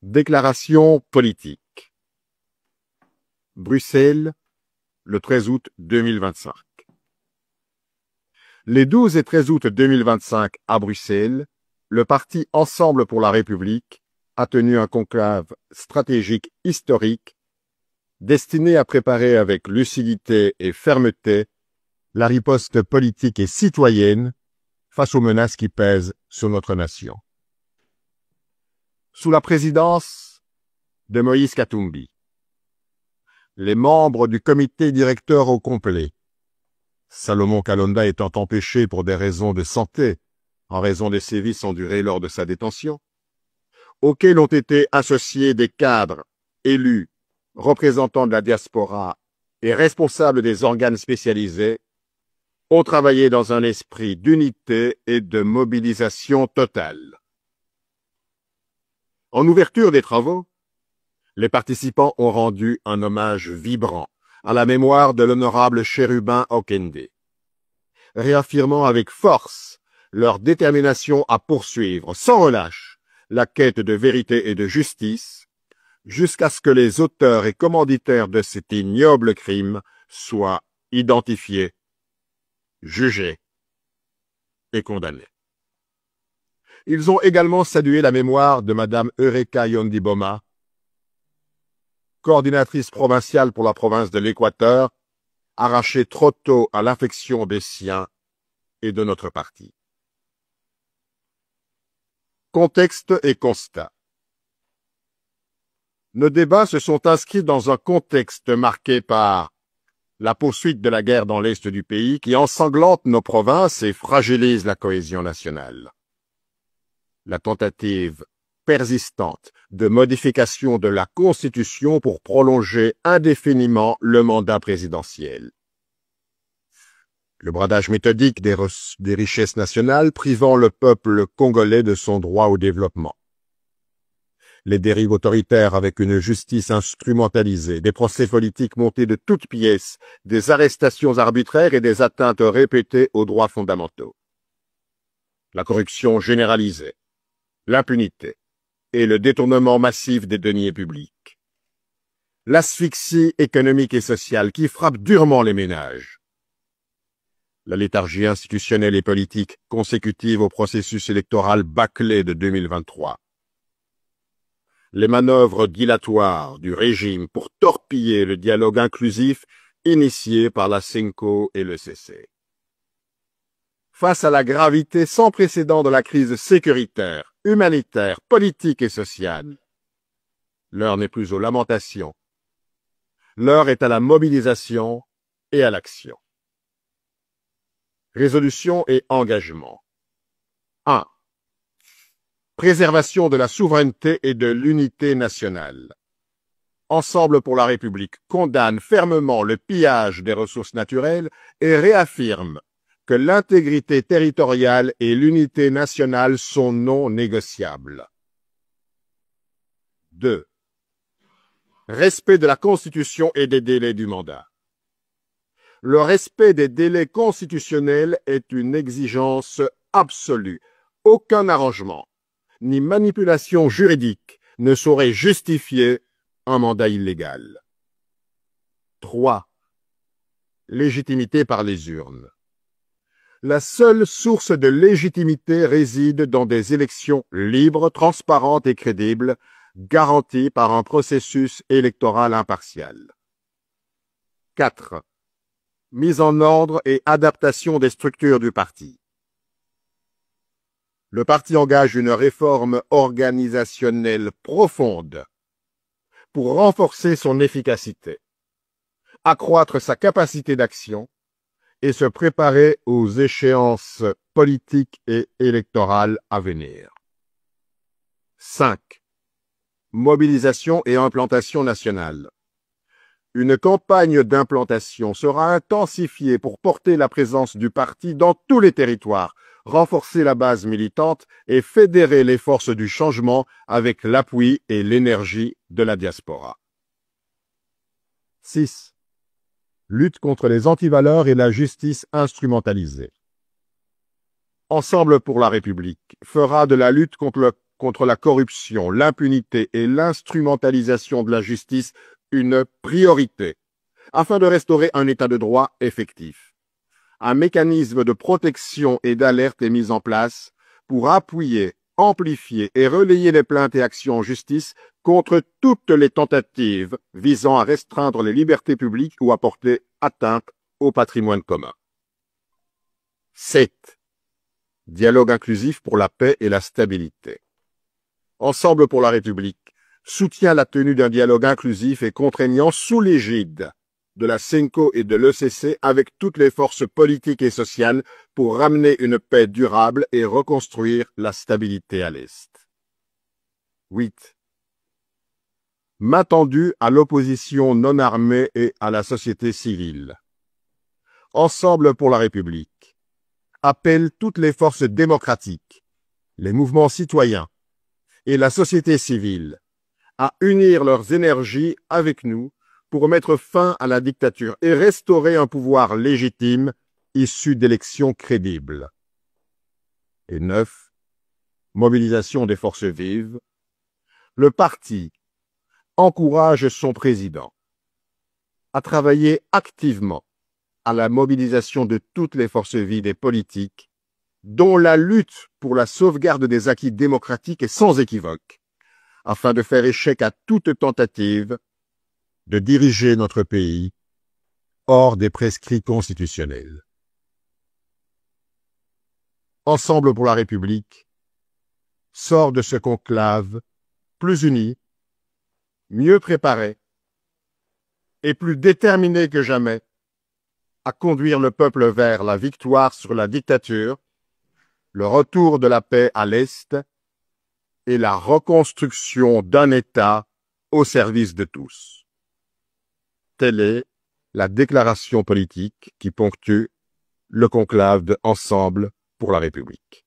Déclaration politique. Bruxelles, le 13 août 2025. Les 12 et 13 août 2025 à Bruxelles, le parti Ensemble pour la République a tenu un conclave stratégique historique destiné à préparer avec lucidité et fermeté la riposte politique et citoyenne face aux menaces qui pèsent sur notre nation. Sous la présidence de Moïse Katumbi, les membres du comité directeur au complet, Salomon Kalonda étant empêché pour des raisons de santé, en raison des sévices endurés lors de sa détention, auxquels ont été associés des cadres, élus, représentants de la diaspora et responsables des organes spécialisés, ont travaillé dans un esprit d'unité et de mobilisation totale. En ouverture des travaux, les participants ont rendu un hommage vibrant à la mémoire de l'honorable Chérubin Okende, réaffirmant avec force leur détermination à poursuivre sans relâche la quête de vérité et de justice, jusqu'à ce que les auteurs et commanditaires de cet ignoble crime soient identifiés, jugés et condamnés. Ils ont également salué la mémoire de Madame Eureka Yondiboma, coordinatrice provinciale pour la province de l'Équateur, arrachée trop tôt à l'affection des siens et de notre parti. Contexte et constat. Nos débats se sont inscrits dans un contexte marqué par la poursuite de la guerre dans l'est du pays qui ensanglante nos provinces et fragilise la cohésion nationale. La tentative persistante de modification de la Constitution pour prolonger indéfiniment le mandat présidentiel. Le bradage méthodique des richesses nationales privant le peuple congolais de son droit au développement. Les dérives autoritaires avec une justice instrumentalisée, des procès politiques montés de toutes pièces, des arrestations arbitraires et des atteintes répétées aux droits fondamentaux. La corruption généralisée, l'impunité et le détournement massif des deniers publics. L'asphyxie économique et sociale qui frappe durement les ménages. La léthargie institutionnelle et politique consécutive au processus électoral bâclé de 2023. Les manœuvres dilatoires du régime pour torpiller le dialogue inclusif initié par la CENCO et le CC. Face à la gravité sans précédent de la crise sécuritaire, humanitaire, politique et sociale, l'heure n'est plus aux lamentations. L'heure est à la mobilisation et à l'action. Résolution et engagement. 1. Préservation de la souveraineté et de l'unité nationale. Ensemble pour la République condamne fermement le pillage des ressources naturelles et réaffirme que l'intégrité territoriale et l'unité nationale sont non négociables. 2. Respect de la Constitution et des délais du mandat. Le respect des délais constitutionnels est une exigence absolue. Aucun arrangement, ni manipulation juridique ne saurait justifier un mandat illégal. 3. Légitimité par les urnes. La seule source de légitimité réside dans des élections libres, transparentes et crédibles, garanties par un processus électoral impartial. 4. Mise en ordre et adaptation des structures du parti. Le parti engage une réforme organisationnelle profonde pour renforcer son efficacité, accroître sa capacité d'action et se préparer aux échéances politiques et électorales à venir. 5. Mobilisation et implantation nationale. Une campagne d'implantation sera intensifiée pour porter la présence du parti dans tous les territoires, renforcer la base militante et fédérer les forces du changement avec l'appui et l'énergie de la diaspora. 6. Lutte contre les antivaleurs et la justice instrumentalisée. Ensemble pour la République fera de la lutte contre contre la corruption, l'impunité et l'instrumentalisation de la justice une priorité, afin de restaurer un état de droit effectif. Un mécanisme de protection et d'alerte est mis en place pour appuyer, amplifier et relayer les plaintes et actions en justice contre toutes les tentatives visant à restreindre les libertés publiques ou à porter atteinte au patrimoine commun. 7. Dialogue inclusif pour la paix et la stabilité. Ensemble pour la République soutient la tenue d'un dialogue inclusif et contraignant sous l'égide de la CENCO et de l'ECC avec toutes les forces politiques et sociales pour ramener une paix durable et reconstruire la stabilité à l'Est. 8. Main tendue à l'opposition non armée et à la société civile. Ensemble pour la République appelle toutes les forces démocratiques, les mouvements citoyens et la société civile à unir leurs énergies avec nous pour mettre fin à la dictature et restaurer un pouvoir légitime issu d'élections crédibles. Et 9. Mobilisation des forces vives. Le parti encourage son président à travailler activement à la mobilisation de toutes les forces vives et politiques, dont la lutte pour la sauvegarde des acquis démocratiques est sans équivoque, afin de faire échec à toute tentative de diriger notre pays hors des prescrits constitutionnels. Ensemble pour la République sort de ce conclave plus uni, mieux préparé et plus déterminé que jamais à conduire le peuple vers la victoire sur la dictature, le retour de la paix à l'Est et la reconstruction d'un État au service de tous. Telle est la déclaration politique qui ponctue le conclave de Ensemble pour la République.